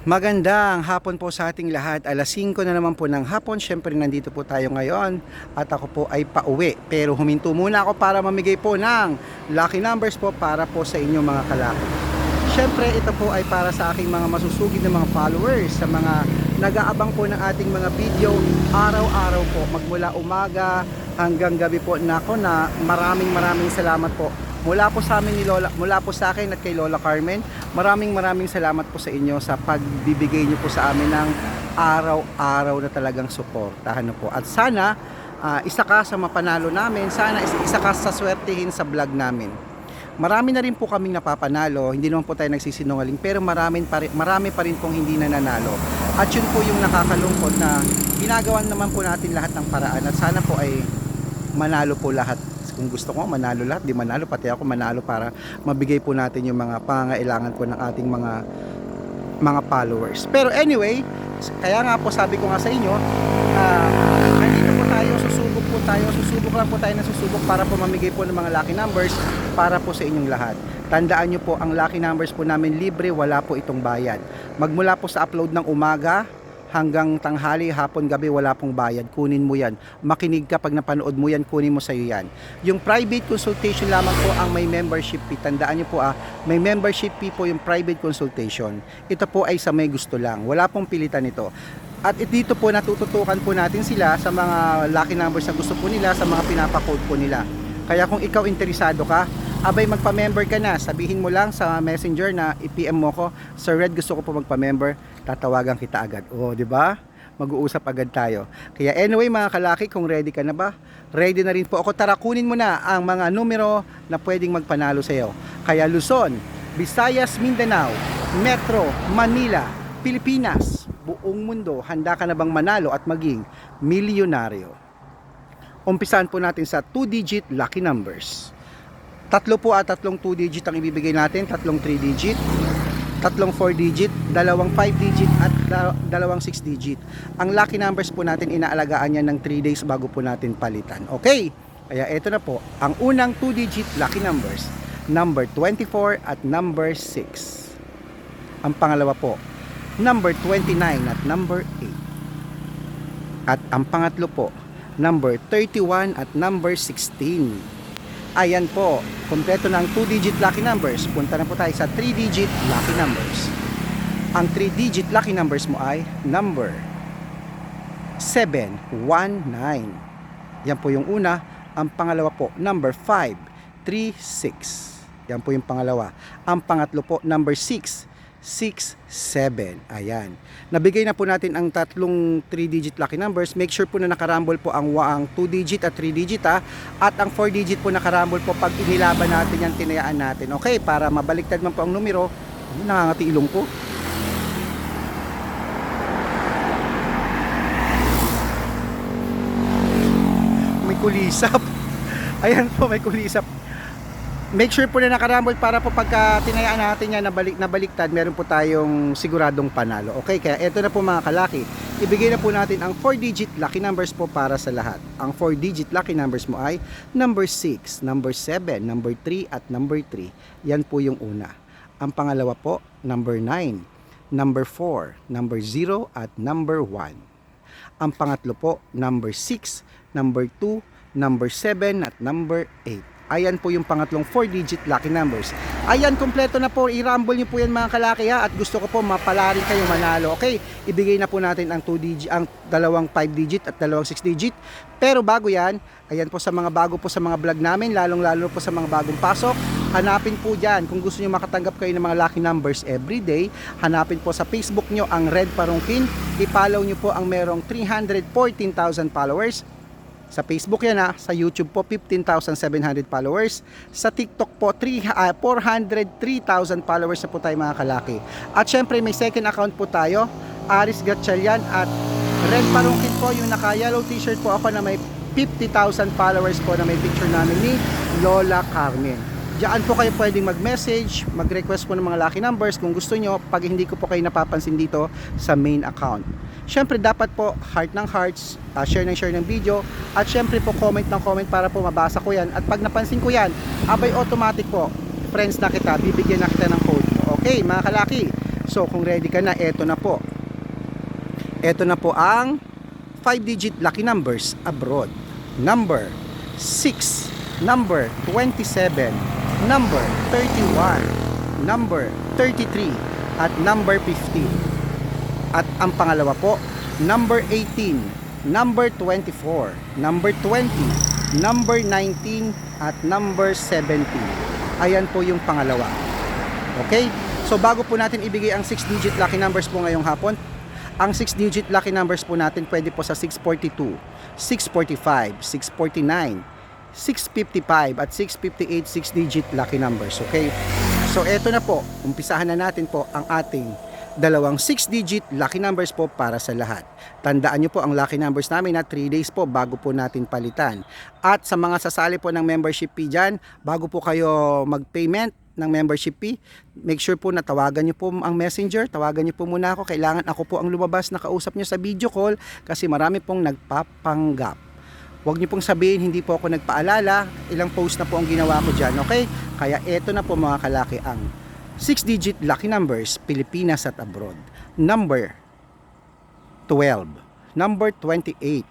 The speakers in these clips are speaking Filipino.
Magandang hapon po sa ating lahat. Alas 5 na naman po ng hapon. Syempre nandito po tayo ngayon at ako po ay pauwi. Pero huminto muna ako para mamigay po ng lucky numbers po para po sa inyong mga kalaki. Syempre ito po ay para sa aking mga masusugid na mga followers, sa mga nag-aabang po ng ating mga video araw-araw po, magmula umaga hanggang gabi po. Nako na maraming salamat po. Mula po sa amin ni Lola, mula po sa akin at kay Lola Carmen, maraming salamat po sa inyo sa pagbibigay niyo po sa amin ng araw-araw na talagang suportahan po. At sana isa ka sa mapanalo namin, sana isa ka sa swertihin sa vlog namin. Marami na rin po kaming napapanalo, hindi naman po tayo nagsisinungaling, pero marami pa rin pong hindi nananalo. At yun po yung nakakalungkot na ginagawan naman po natin lahat ng paraan at sana po ay manalo po lahat. Kung gusto ko manalo lahat, di manalo pati ako manalo para mabigay po natin yung mga pangangailangan po ng ating mga followers. Pero anyway, kaya nga po sabi ko nga sa inyo, nandito po tayo, susubok lang po tayo na susubok para po mamigay po ng mga lucky numbers para po sa inyong lahat. Tandaan nyo po, ang lucky numbers po namin libre, wala po itong bayad. Magmula po sa upload ng umaga hanggang tanghali, hapon, gabi, wala pong bayad. Kunin mo yan. Makinig ka pag napanood mo yan, kunin mo sa'yo yan. Yung private consultation lamang po ang may membership fee. Tandaan nyo po may membership fee po yung private consultation. Ito po ay sa may gusto lang. Wala pong pilitan ito. At dito po natututukan po natin sila sa mga lucky numbers na gusto po nila, sa mga pinapakode po nila. Kaya kung ikaw interesado ka, abay magpa-member ka na, sabihin mo lang sa messenger na i-PM mo ko, Sir Red, gusto ko po magpa-member, tatawagan kita agad. O, di ba? Mag-uusap agad tayo. Kaya anyway mga kalaki, kung ready ka na ba? Ready na rin po ako. Tara, kunin mo na ang mga numero na pwedeng magpanalo sa iyo. Kaya Luzon, Visayas, Mindanao, Metro, Manila, Pilipinas, buong mundo, handa ka na bang manalo at maging milyonaryo? Umpisahan po natin sa 2-digit lucky numbers. Tatlong 2-digit ang ibibigay natin, tatlong 3-digit, tatlong 4-digit, dalawang 5-digit at dalawang 6-digit. Ang lucky numbers po natin, inaalagaan yan ng 3 days bago po natin palitan. Okay? Kaya ito na po, ang unang 2-digit lucky numbers, number 24 at number 6. Ang pangalawa po, number 29 at number 8. At ang pangatlo po, number 31 at number 16. Ayan po, kompleto ng 2-digit lucky numbers. Punta na po tayo sa 3-digit lucky numbers. Ang 3-digit lucky numbers mo ay number 719. Yan po yung una. Ang pangalawa po, number 536. Yan po yung pangalawa. Ang pangatlo po, number 667. Ayan. Nabigay na po natin ang tatlong 3-digit lucky numbers. Make sure po na nakarambol po ang 2-digit at 3-digit at ang 4-digit po nakarambol po pag inilaban natin yan, tinayaan natin. Okay, para mabaliktad man po ang numero. Nangangati ilong ko. May kulisap. Ayan po, may kulisap. Make sure po na nakarambol para po pagka tinayaan natin yan nabaliktad, meron po tayong siguradong panalo. Okay, kaya eto na po mga kalaki. Ibigay na po natin ang 4-digit lucky numbers po para sa lahat. Ang 4-digit lucky numbers mo ay number 6, number 7, number 3 at number 3. Yan po yung una. Ang pangalawa po, number 9, number 4, number 0 at number 1. Ang pangatlo po, number 6, number 2, number 7 at number 8. Ayan po yung pangatlong 4-digit lucky numbers. Ayan, kompleto na po. I-rumble nyo po yan mga kalaki at gusto ko po mapalarin kayong manalo. Okay, ibigay na po natin ang 2-digit, ang dalawang 5-digit at dalawang 6-digit. Pero bago yan, ayan po sa mga bago po sa mga vlog namin, lalong-lalo po sa mga bagong pasok, hanapin po dyan. Kung gusto nyo makatanggap kayo ng mga lucky numbers everyday, hanapin po sa Facebook nyo ang Red Parungkin. I-follow nyo po ang merong 314,000 followers. Sa Facebook yan sa YouTube po 15,700 followers, sa TikTok po 403,000 followers na po tayo mga kalaki. At syempre may second account po tayo, Aris Gatchalian at Red Parungkin po, yung naka-yellow t-shirt po ako na may 50,000 followers po na may picture namin ni Lola Carmen. Diyan po kayo pwedeng mag-message, mag-request po ng mga lucky numbers kung gusto nyo pag hindi ko po kayo napapansin dito sa main account. Syempre dapat po heart ng hearts, share ng video, at syempre po comment ng comment para po mabasa ko yan. At pag napansin ko yan, abay automatic po, friends na kita, bibigyan na kita ng code mo. Okay mga kalaki, So kung ready ka na, eto na po. Eto na po ang 5-digit lucky numbers abroad. Number 6, number 27, number 31, number 33, at number 15. At ang pangalawa po, number 18, number 24, number 20, number 19, at number 17. Ayan po yung pangalawa. Okay? So bago po natin ibigay ang 6-digit lucky numbers po ngayong hapon, ang 6-digit lucky numbers po natin pwede po sa 642, 645, 649, 655 at 658 6-digit lucky numbers. Okay? So eto na po, umpisahan na natin po ang ating dalawang 6-digit lucky numbers po para sa lahat. Tandaan nyo po ang lucky numbers namin na 3 days po bago po natin palitan. At sa mga sasali po ng membership fee dyan, bago po kayo mag-payment ng membership fee, make sure po na tawagan nyo po ang messenger, tawagan nyo po muna ako. Kailangan ako po ang lumabas na kausap nyo sa video call kasi marami pong nagpapanggap. Huwag nyo pong sabihin hindi po ako nagpaalala, ilang post na po ang ginawa ko dyan, okay? Kaya eto na po mga kalaki ang 6-digit lucky numbers Pilipinas at abroad. Number 12, number 28,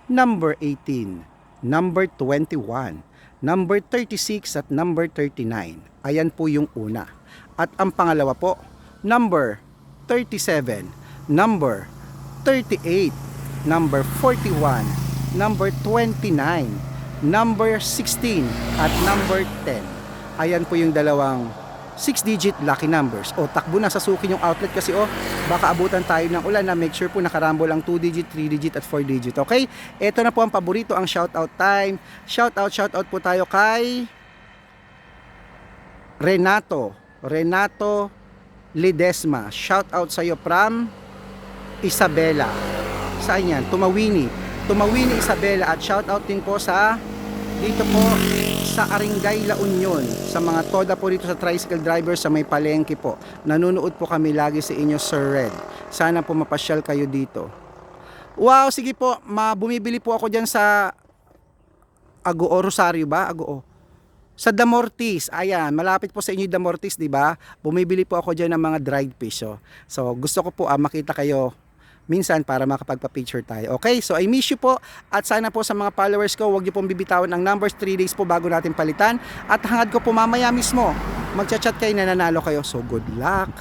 number 18, number 21, number 36 at number 39. Ayan po yung una. At ang pangalawa po, number 37, number 38, number 41, number 29, number 16, at number 10. Ayan po yung dalawang 6-digit lucky numbers. O takbo na sa suki yung outlet kasi baka abutan tayo ng ulan na make sure po nakarambol ang 2-digit, 3-digit at 4-digit. Okay? Ito na po ang paborito, ang shoutout time. Shoutout po tayo kay Renato Ledesma. Shoutout sa iyo from Isabela. Saan yan? Tumawini Isabela. At shoutout din po sa dito po sa Aringay, La Union, sa mga toda po dito sa tricycle driver sa may palengke po. Nanonood po kami lagi sa inyo, Sir Red. Sana po mapasyal kayo dito. Wow, sige po, bumibili po ako dyan sa Agoo, Rosario ba? Agoo. Sa Damortis, ayan, malapit po sa inyo Damortis, di ba? Bumibili po ako dyan ng mga dried fish. So gusto ko po makita kayo minsan para makapagpa-picture tayo. Okay, so I miss you po at sana po sa mga followers ko, huwag niyo pong bibitawan ang numbers, 3 days po bago natin palitan. At hangad ko po mamaya mismo, magchat-chat kayo na nanalo kayo. So good luck!